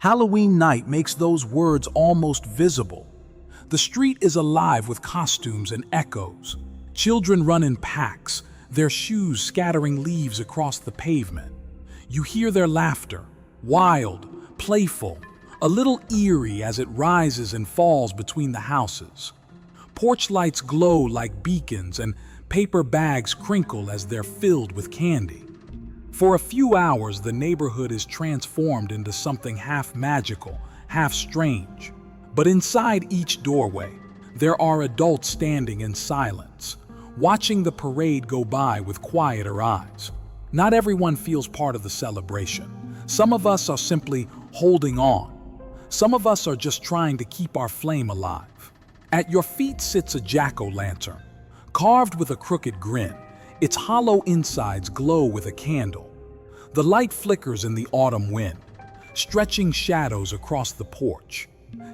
Halloween night makes those words almost visible. The street is alive with costumes and echoes. Children run in packs, their shoes scattering leaves across the pavement. You hear their laughter, wild, playful, a little eerie as it rises and falls between the houses. Porch lights glow like beacons and paper bags crinkle as they're filled with candy. For a few hours, the neighborhood is transformed into something half magical, half strange. But inside each doorway, there are adults standing in silence, watching the parade go by with quieter eyes. Not everyone feels part of the celebration. Some of us are simply holding on. Some of us are just trying to keep our flame alive. At your feet sits a jack-o'-lantern, carved with a crooked grin. Its hollow insides glow with a candle. The light flickers in the autumn wind, stretching shadows across the porch.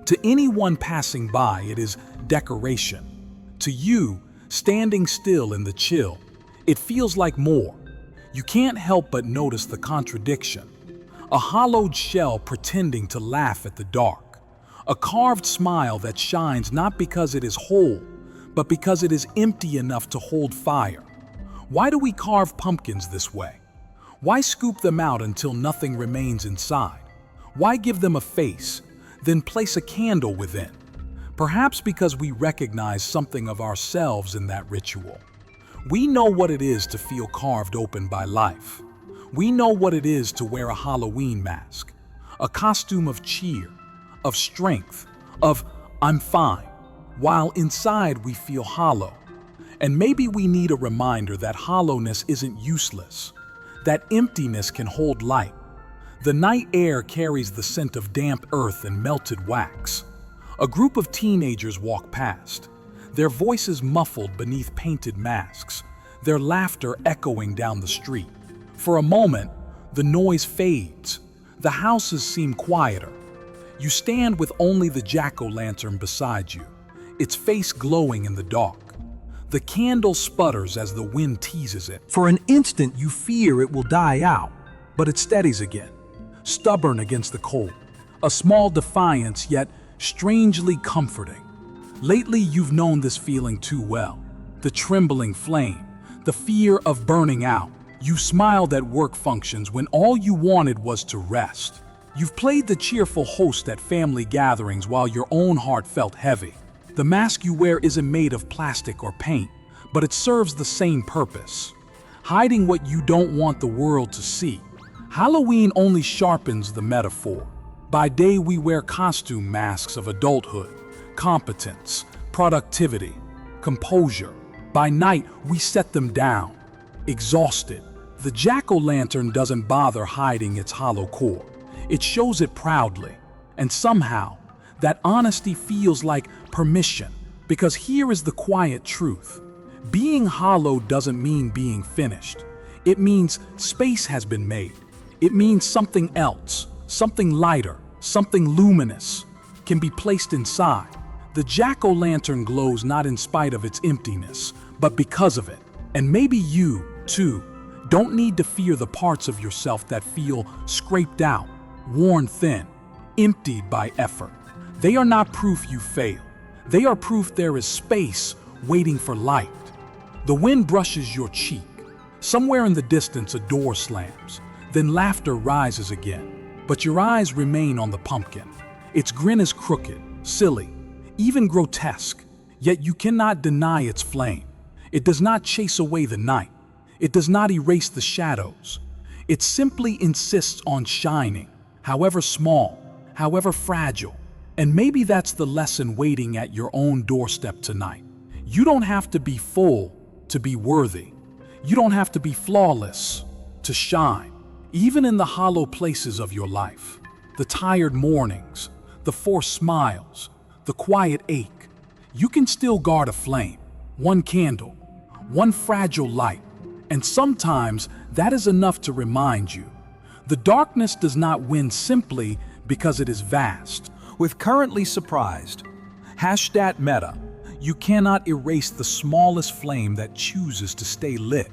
To anyone passing by, it is decoration. To you, standing still in the chill, it feels like more. You can't help but notice the contradiction. A hollowed shell pretending to laugh at the dark. A carved smile that shines not because it is whole, but because it is empty enough to hold fire. Why do we carve pumpkins this way? Why scoop them out until nothing remains inside? Why give them a face, then place a candle within? Perhaps because we recognize something of ourselves in that ritual. We know what it is to feel carved open by life. We know what it is to wear a Halloween mask, a costume of cheer, of strength, of "I'm fine," while inside we feel hollow. And maybe we need a reminder that hollowness isn't useless, that emptiness can hold light. The night air carries the scent of damp earth and melted wax. A group of teenagers walk past, their voices muffled beneath painted masks, their laughter echoing down the street. For a moment, the noise fades. The houses seem quieter. You stand with only the jack-o'-lantern beside you, its face glowing in the dark. The candle sputters as the wind teases it. For an instant, you fear it will die out, but it steadies again, stubborn against the cold. A small defiance, yet strangely comforting. Lately, you've known this feeling too well. The trembling flame, the fear of burning out. You smiled at work functions when all you wanted was to rest. You've played the cheerful host at family gatherings while your own heart felt heavy. The mask you wear isn't made of plastic or paint, but it serves the same purpose, hiding what you don't want the world to see. Halloween only sharpens the metaphor. By day, we wear costume masks of adulthood, competence, productivity, composure. By night, we set them down, exhausted. The jack-o'-lantern doesn't bother hiding its hollow core. It shows it proudly. And somehow, that honesty feels like permission, because here is the quiet truth. Being hollow doesn't mean being finished. It means space has been made. It means something else, something lighter, something luminous, can be placed inside. The jack-o'-lantern glows not in spite of its emptiness, but because of it. And maybe you, too, don't need to fear the parts of yourself that feel scraped out, worn thin, emptied by effort. They are not proof you failed. They are proof there is space waiting for light. The wind brushes your cheek. Somewhere in the distance, a door slams. Then laughter rises again. But your eyes remain on the pumpkin. Its grin is crooked, silly, even grotesque. Yet you cannot deny its flame. It does not chase away the night. It does not erase the shadows. It simply insists on shining, however small, however fragile. And maybe that's the lesson waiting at your own doorstep tonight. You don't have to be full to be worthy. You don't have to be flawless to shine. Even in the hollow places of your life, the tired mornings, the forced smiles, the quiet ache, you can still guard a flame, one candle, one fragile light. And sometimes that is enough to remind you. The darkness does not win simply because it is vast. With currently surprised, #meta, you cannot erase the smallest flame that chooses to stay lit.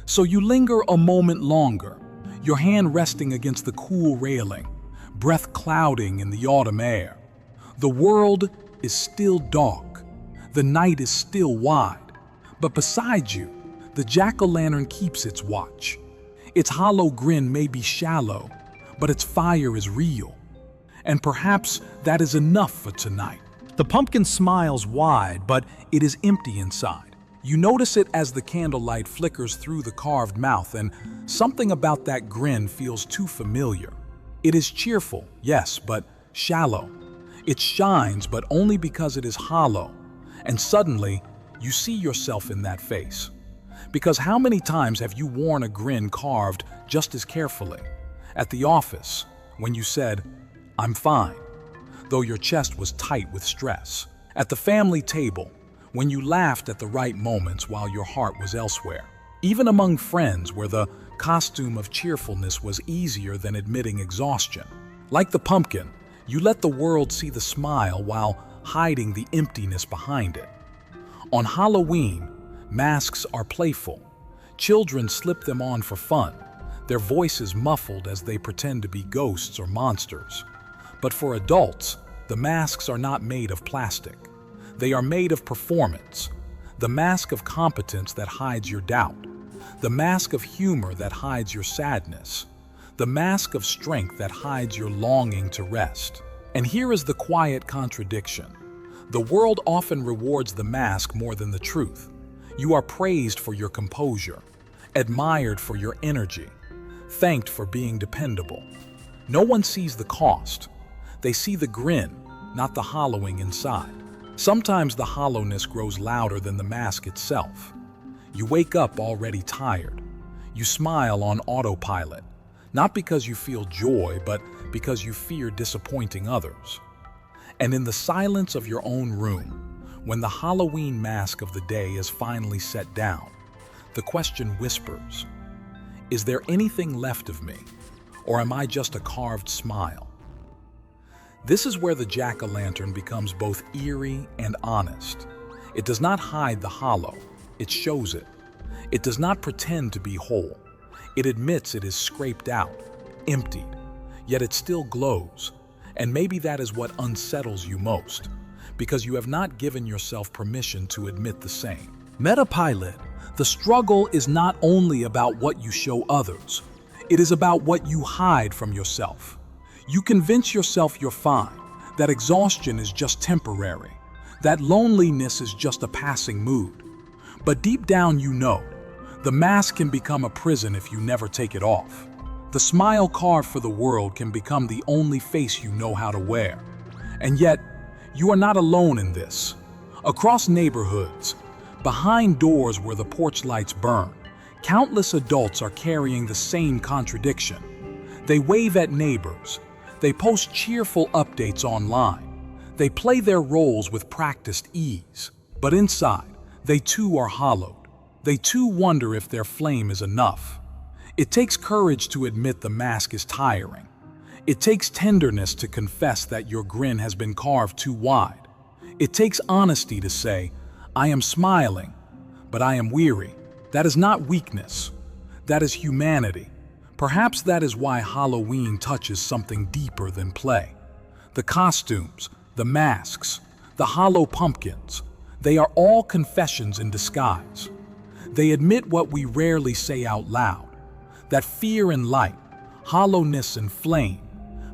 So you linger a moment longer, your hand resting against the cool railing, breath clouding in the autumn air. The world is still dark. The night is still wide. But beside you, the jack-o'-lantern keeps its watch. Its hollow grin may be shallow, but its fire is real. And perhaps that is enough for tonight. The pumpkin smiles wide, but it is empty inside. You notice it as the candlelight flickers through the carved mouth, and something about that grin feels too familiar. It is cheerful, yes, but shallow. It shines, but only because it is hollow. And suddenly, you see yourself in that face. Because how many times have you worn a grin carved just as carefully? At the office, when you said, "I'm fine," though your chest was tight with stress. At the family table, when you laughed at the right moments while your heart was elsewhere. Even among friends where the costume of cheerfulness was easier than admitting exhaustion. Like the pumpkin, you let the world see the smile while hiding the emptiness behind it. On Halloween, masks are playful. Children slip them on for fun, their voices muffled as they pretend to be ghosts or monsters. But for adults, the masks are not made of plastic. They are made of performance. The mask of competence that hides your doubt. The mask of humor that hides your sadness. The mask of strength that hides your longing to rest. And here is the quiet contradiction. The world often rewards the mask more than the truth. You are praised for your composure, admired for your energy, thanked for being dependable. No one sees the cost. They see the grin, not the hollowing inside. Sometimes the hollowness grows louder than the mask itself. You wake up already tired. You smile on autopilot, not because you feel joy, but because you fear disappointing others. And in the silence of your own room, when the Halloween mask of the day is finally set down, the question whispers, is there anything left of me, or am I just a carved smile? This is where the jack-o'-lantern becomes both eerie and honest. It does not hide the hollow, it shows it. It does not pretend to be whole. It admits it is scraped out, emptied, yet it still glows. And maybe that is what unsettles you most, because you have not given yourself permission to admit the same. Metapilot, the struggle is not only about what you show others, it is about what you hide from yourself. You convince yourself you're fine, that exhaustion is just temporary, that loneliness is just a passing mood. But deep down you know, the mask can become a prison if you never take it off. The smile carved for the world can become the only face you know how to wear. And yet, you are not alone in this. Across neighborhoods, behind doors where the porch lights burn, countless adults are carrying the same contradiction. They wave at neighbors. They post cheerful updates online. They play their roles with practiced ease. But inside, they too are hollowed. They too wonder if their flame is enough. It takes courage to admit the mask is tiring. It takes tenderness to confess that your grin has been carved too wide. It takes honesty to say, I am smiling, but I am weary. That is not weakness. That is humanity. Perhaps that is why Halloween touches something deeper than play. The costumes, the masks, the hollow pumpkins, they are all confessions in disguise. They admit what we rarely say out loud, that fear and light, hollowness and flame,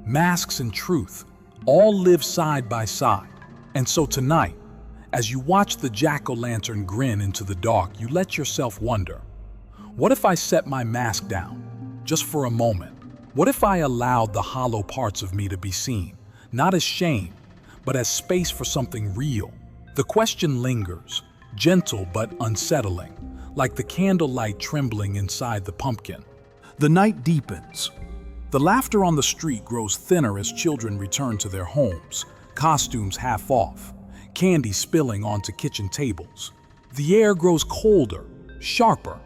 masks and truth, all live side by side. And so tonight, as you watch the jack-o'-lantern grin into the dark, you let yourself wonder, what if I set my mask down? Just for a moment. What if I allowed the hollow parts of me to be seen, not as shame, but as space for something real? The question lingers, gentle but unsettling, like the candlelight trembling inside the pumpkin. The night deepens. The laughter on the street grows thinner as children return to their homes, costumes half off, candy spilling onto kitchen tables. The air grows colder, sharper.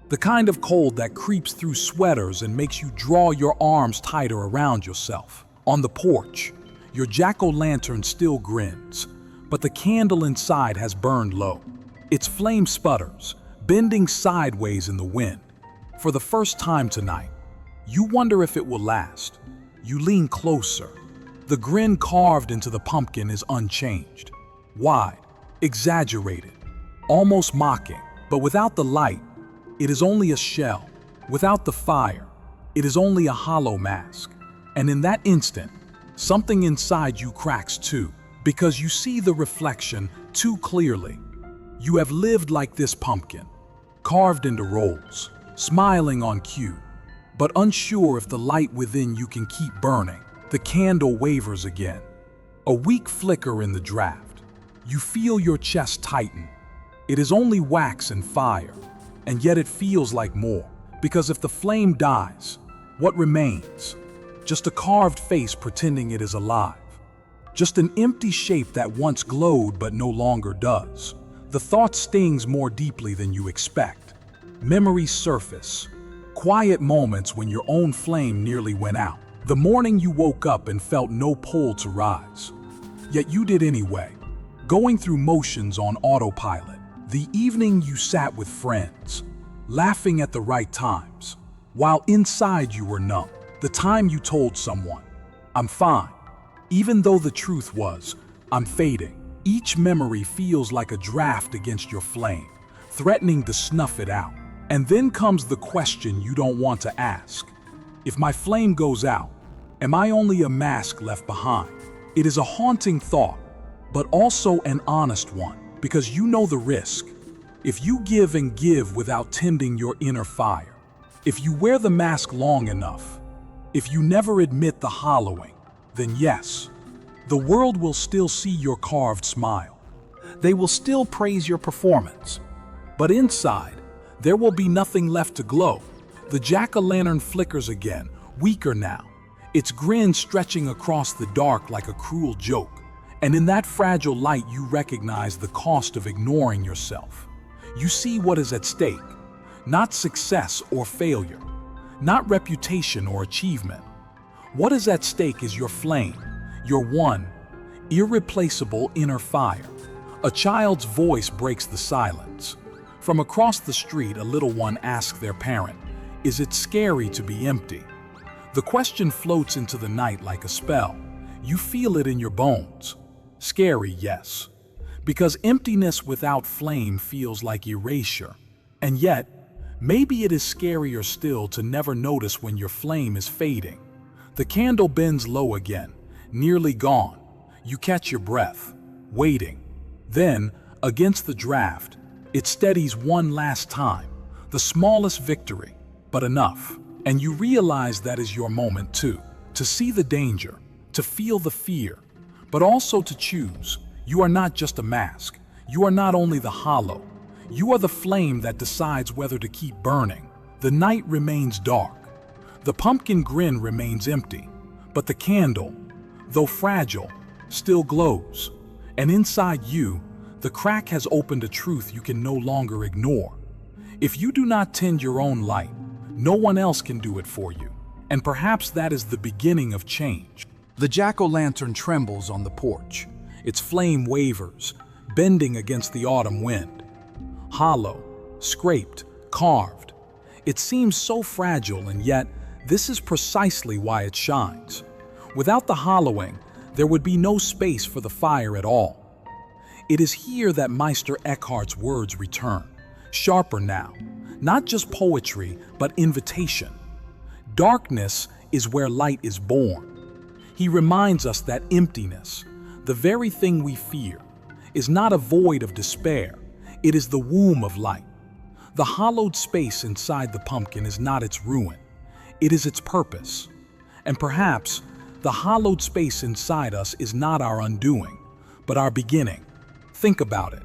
The kind of cold that creeps through sweaters and makes you draw your arms tighter around yourself. On the porch, your jack-o'-lantern still grins, but the candle inside has burned low. Its flame sputters, bending sideways in the wind. For the first time tonight, you wonder if it will last. You lean closer. The grin carved into the pumpkin is unchanged. Wide, exaggerated, almost mocking. But without the light, it is only a shell. Without the fire, it is only a hollow mask. And in that instant, something inside you cracks too, because you see the reflection too clearly. You have lived like this pumpkin, carved into rolls, smiling on cue, but unsure if the light within you can keep burning. The candle wavers again. A weak flicker in the draft. You feel your chest tighten. It is only wax and fire, and yet it feels like more. Because if the flame dies, what remains? Just a carved face pretending it is alive. Just an empty shape that once glowed but no longer does. The thought stings more deeply than you expect. Memories surface. Quiet moments when your own flame nearly went out. The morning you woke up and felt no pull to rise. Yet you did anyway, going through motions on autopilot. The evening you sat with friends, laughing at the right times, while inside you were numb. The time you told someone, "I'm fine," even though the truth was, "I'm fading." Each memory feels like a draft against your flame, threatening to snuff it out. And then comes the question you don't want to ask. If my flame goes out, am I only a mask left behind? It is a haunting thought, but also an honest one, because you know the risk. If you give and give without tending your inner fire, if you wear the mask long enough, if you never admit the hollowing, then yes, the world will still see your carved smile. They will still praise your performance. But inside, there will be nothing left to glow. The jack-o'-lantern flickers again, weaker now, its grin stretching across the dark like a cruel joke. And in that fragile light, you recognize the cost of ignoring yourself. You see what is at stake, not success or failure, not reputation or achievement. What is at stake is your flame, your one, irreplaceable inner fire. A child's voice breaks the silence. From across the street, a little one asks their parent, "Is it scary to be empty?" The question floats into the night like a spell. You feel it in your bones. Scary, yes. Because emptiness without flame feels like erasure. And yet, maybe it is scarier still to never notice when your flame is fading. The candle bends low again, nearly gone. You catch your breath, waiting. Then, against the draft, it steadies one last time, the smallest victory, but enough. And you realize that is your moment too, to see the danger, to feel the fear, but also to choose. You are not just a mask. You are not only the hollow. You are the flame that decides whether to keep burning. The night remains dark. The pumpkin grin remains empty, but the candle, though fragile, still glows. And inside you, the crack has opened a truth you can no longer ignore. If you do not tend your own light, no one else can do it for you. And perhaps that is the beginning of change. The jack-o'-lantern trembles on the porch. Its flame wavers, bending against the autumn wind. Hollow, scraped, carved. It seems so fragile, and yet this is precisely why it shines. Without the hollowing, there would be no space for the fire at all. It is here that Meister Eckhart's words return, sharper now, not just poetry, but invitation. Darkness is where light is born. He reminds us that emptiness, the very thing we fear, is not a void of despair. It is the womb of light. The hollowed space inside the pumpkin is not its ruin. It is its purpose. And perhaps the hollowed space inside us is not our undoing, but our beginning. Think about it.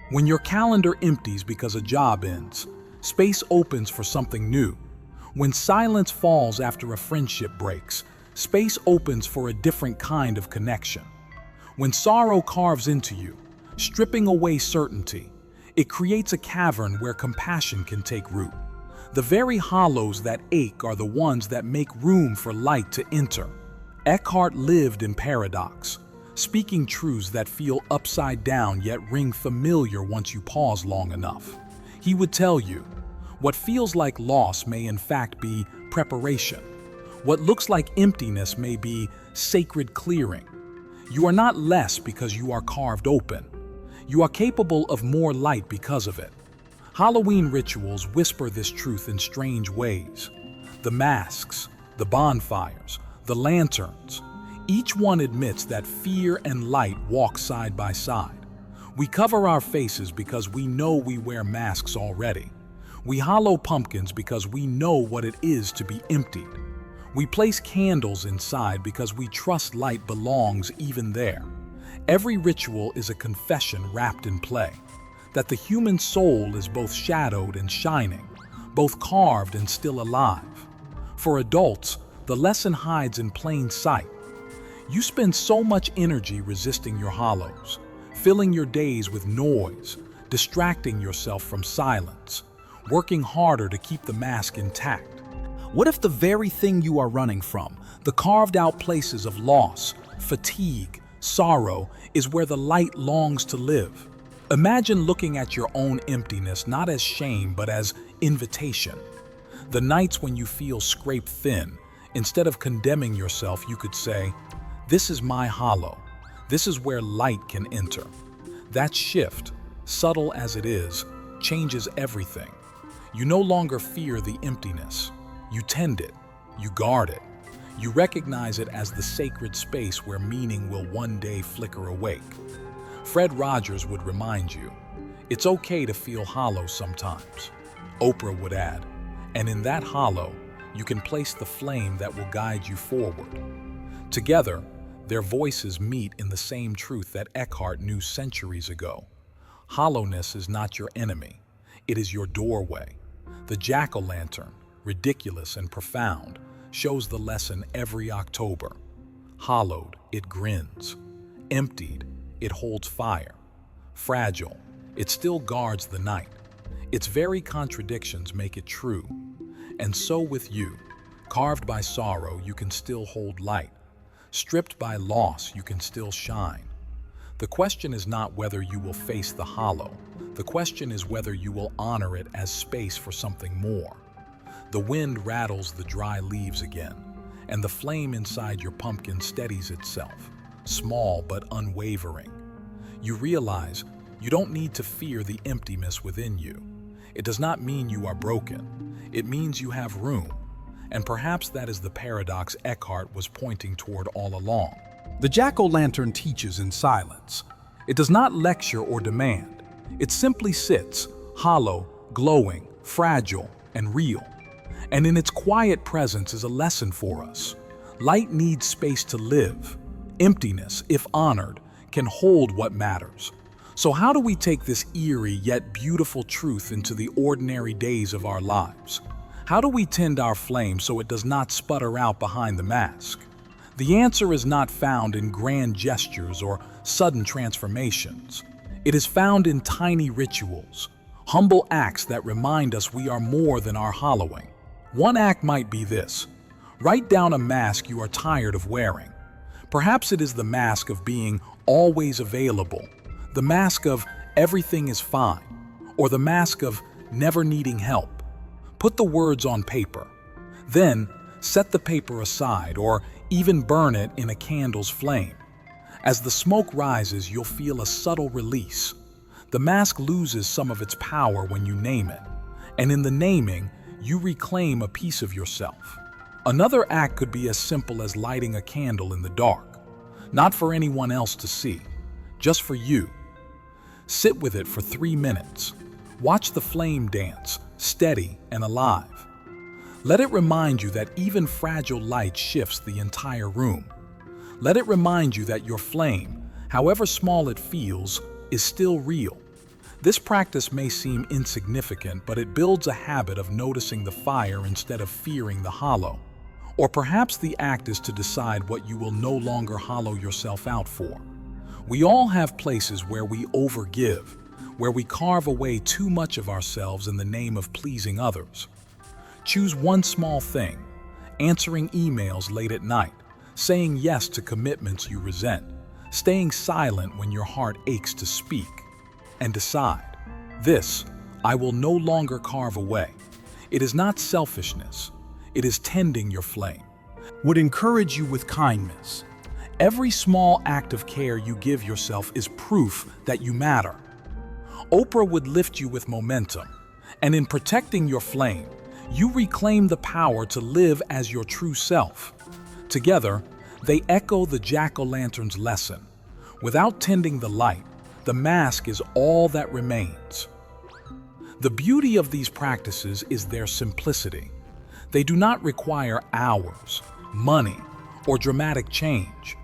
When your calendar empties because a job ends, space opens for something new. When silence falls after a friendship breaks, space opens for a different kind of connection. When sorrow carves into you, stripping away certainty, it creates a cavern where compassion can take root. The very hollows that ache are the ones that make room for light to enter. Eckhart lived in paradox, speaking truths that feel upside down yet ring familiar once you pause long enough. He would tell you, what feels like loss may in fact be preparation. What looks like emptiness may be sacred clearing. You are not less because you are carved open. You are capable of more light because of it. Halloween rituals whisper this truth in strange ways. The masks, the bonfires, the lanterns, each one admits that fear and light walk side by side. We cover our faces because we know we wear masks already. We hollow pumpkins because we know what it is to be emptied. We place candles inside because we trust light belongs even there. Every ritual is a confession wrapped in play, that the human soul is both shadowed and shining, both carved and still alive. For adults, the lesson hides in plain sight. You spend so much energy resisting your hollows, filling your days with noise, distracting yourself from silence, working harder to keep the mask intact. What if the very thing you are running from, the carved-out places of loss, fatigue, sorrow, is where the light longs to live? Imagine looking at your own emptiness not as shame but as invitation. The nights when you feel scraped thin, instead of condemning yourself, you could say, "This is my hollow. This is where light can enter." That shift, subtle as it is, changes everything. You no longer fear the emptiness. You tend it. You guard it. You recognize it as the sacred space where meaning will one day flicker awake. Fred Rogers would remind you, it's okay to feel hollow sometimes. Oprah would add, and in that hollow, you can place the flame that will guide you forward. Together, their voices meet in the same truth that Eckhart knew centuries ago. Hollowness is not your enemy. It is your doorway. The jack-o'-lantern, ridiculous and profound, shows the lesson every October. Hollowed, it grins. Emptied, it holds fire. Fragile, it still guards the night. Its very contradictions make it true. And so with you, carved by sorrow, you can still hold light. Stripped by loss, you can still shine. The question is not whether you will face the hollow. The question is whether you will honor it as space for something more. The wind rattles the dry leaves again, and the flame inside your pumpkin steadies itself, small but unwavering. You realize you don't need to fear the emptiness within you. It does not mean you are broken. It means you have room. And perhaps that is the paradox Eckhart was pointing toward all along. The jack-o'-lantern teaches in silence. It does not lecture or demand. It simply sits, hollow, glowing, fragile, and real. And in its quiet presence is a lesson for us. Light needs space to live. Emptiness, if honored, can hold what matters. So how do we take this eerie yet beautiful truth into the ordinary days of our lives? How do we tend our flame so it does not sputter out behind the mask? The answer is not found in grand gestures or sudden transformations. It is found in tiny rituals, humble acts that remind us we are more than our hollowing. One act might be this: write down a mask you are tired of wearing. Perhaps it is the mask of being always available, the mask of everything is fine, or the mask of never needing help. Put the words on paper. Then, set the paper aside or even burn it in a candle's flame. As the smoke rises, you'll feel a subtle release. The mask loses some of its power when you name it, and in the naming, you reclaim a piece of yourself. Another act could be as simple as lighting a candle in the dark, not for anyone else to see, just for you. Sit with it for 3 minutes. Watch the flame dance, steady and alive. Let it remind you that even fragile light shifts the entire room. Let it remind you that your flame, however small it feels, is still real. This practice may seem insignificant, but it builds a habit of noticing the fire instead of fearing the hollow. Or perhaps the act is to decide what you will no longer hollow yourself out for. We all have places where we overgive, where we carve away too much of ourselves in the name of pleasing others. Choose one small thing: answering emails late at night, saying yes to commitments you resent, staying silent when your heart aches to speak, and decide, this I will no longer carve away. It is not selfishness, it is tending your flame. would encourage you with kindness. Every small act of care you give yourself is proof that you matter. Oprah would lift you with momentum, and in protecting your flame, you reclaim the power to live as your true self. Together, they echo the jack-o'-lantern's lesson. Without tending the light, the mask is all that remains. The beauty of these practices is their simplicity. They do not require hours, money, or dramatic change.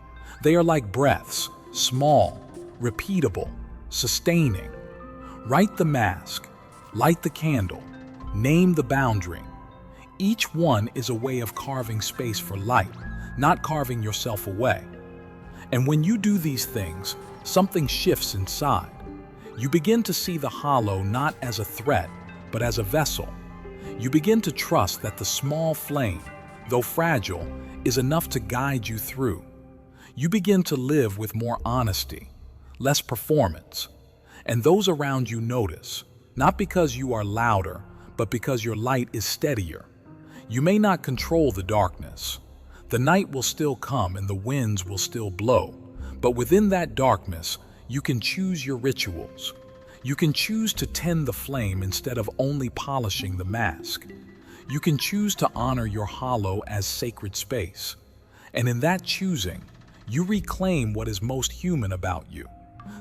They are like breaths, small, repeatable, sustaining. Write the mask, light the candle, name the boundary. Each one is a way of carving space for light, not carving yourself away. And when you do these things, something shifts inside. You begin to see the hollow not as a threat, but as a vessel. You begin to trust that the small flame, though fragile, is enough to guide you through. You begin to live with more honesty, less performance, and those around you notice, not because you are louder, but because your light is steadier. You may not control the darkness. The night will still come and the winds will still blow, but within that darkness, you can choose your rituals. You can choose to tend the flame instead of only polishing the mask. You can choose to honor your hollow as sacred space. And in that choosing, you reclaim what is most human about you,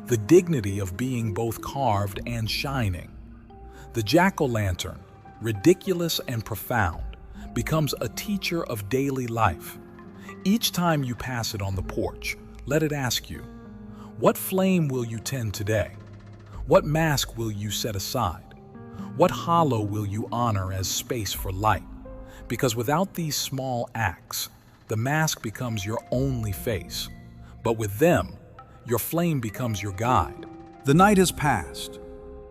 the dignity of being both carved and shining. The jack-o'-lantern, ridiculous and profound, becomes a teacher of daily life. Each time you pass it on the porch, let it ask you, what flame will you tend today? What mask will you set aside? What hollow will you honor as space for light? Because without these small acts, the mask becomes your only face. But with them, your flame becomes your guide. The night has passed.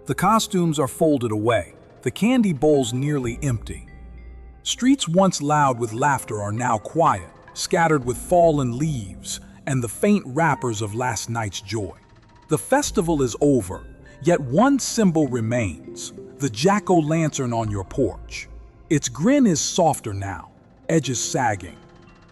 The costumes are folded away, the candy bowls nearly empty. Streets once loud with laughter are now quiet, scattered with fallen leaves and the faint wrappers of last night's joy. The festival is over, yet one symbol remains, the jack-o'-lantern on your porch. Its grin is softer now, edges sagging,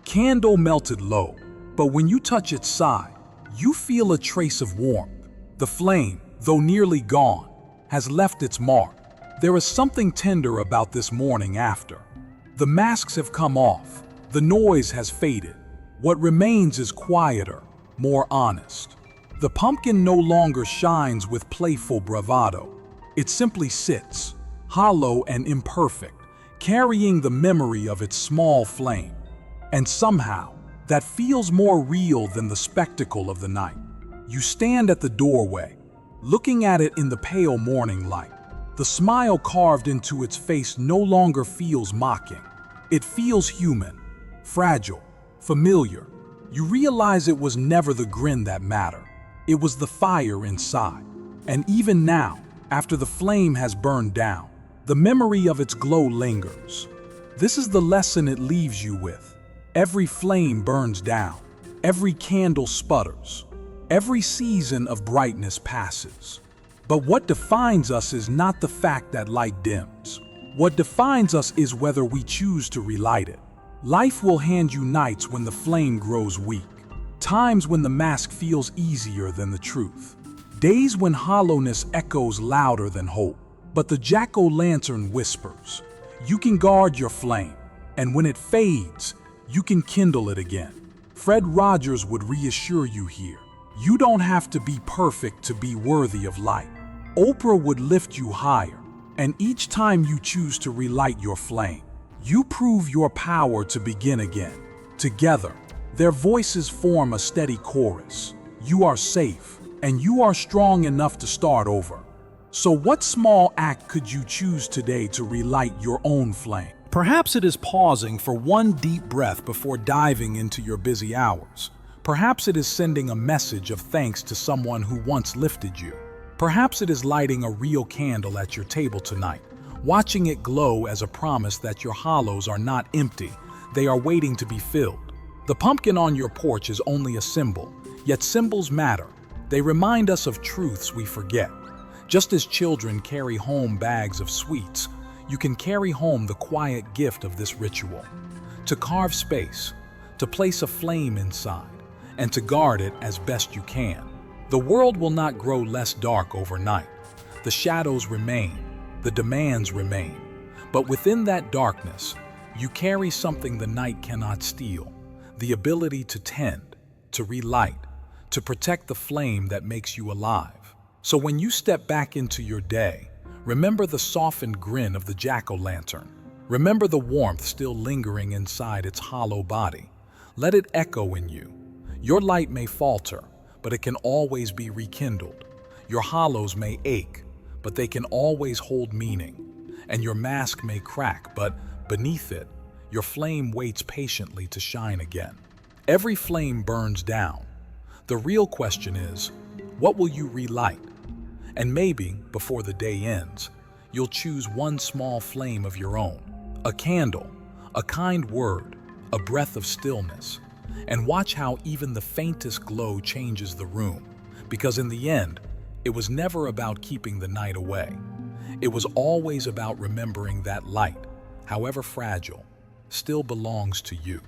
candle melted low, but when you touch its side, you feel a trace of warmth. The flame, though nearly gone, has left its mark. There is something tender about this morning after. The masks have come off, the noise has faded. What remains is quieter, more honest. The pumpkin no longer shines with playful bravado. It simply sits, hollow and imperfect, carrying the memory of its small flame. And somehow, that feels more real than the spectacle of the night. You stand at the doorway, looking at it in the pale morning light. The smile carved into its face no longer feels mocking. It feels human, fragile, familiar. You realize it was never the grin that mattered. It was the fire inside. And even now, after the flame has burned down, the memory of its glow lingers. This is the lesson it leaves you with. Every flame burns down. Every candle sputters. Every season of brightness passes. But what defines us is not the fact that light dims. What defines us is whether we choose to relight it. Life will hand you nights when the flame grows weak, times when the mask feels easier than the truth, days when hollowness echoes louder than hope. But the jack-o'-lantern whispers, you can guard your flame, and when it fades, you can kindle it again. Fred Rogers would reassure you here. You don't have to be perfect to be worthy of light. Oprah would lift you higher, and each time you choose to relight your flame, you prove your power to begin again. Together, their voices form a steady chorus. You are safe, and you are strong enough to start over. So what small act could you choose today to relight your own flame? Perhaps it is pausing for one deep breath before diving into your busy hours. Perhaps it is sending a message of thanks to someone who once lifted you. Perhaps it is lighting a real candle at your table tonight, watching it glow as a promise that your hollows are not empty, they are waiting to be filled. The pumpkin on your porch is only a symbol, yet symbols matter. They remind us of truths we forget. Just as children carry home bags of sweets, you can carry home the quiet gift of this ritual. To carve space, to place a flame inside, and to guard it as best you can. The world will not grow less dark overnight. The shadows remain, the demands remain. But within that darkness, you carry something the night cannot steal: the ability to tend, to relight, to protect the flame that makes you alive. So when you step back into your day, remember the softened grin of the jack-o'-lantern. Remember the warmth still lingering inside its hollow body. Let it echo in you. Your light may falter, but it can always be rekindled. Your hollows may ache, but they can always hold meaning. And your mask may crack, but beneath it, your flame waits patiently to shine again. Every flame burns down. The real question is, what will you relight? And maybe, before the day ends, you'll choose one small flame of your own. A candle, a kind word, a breath of stillness. And watch how even the faintest glow changes the room. Because in the end, it was never about keeping the night away. It was always about remembering that light, however fragile, still belongs to you.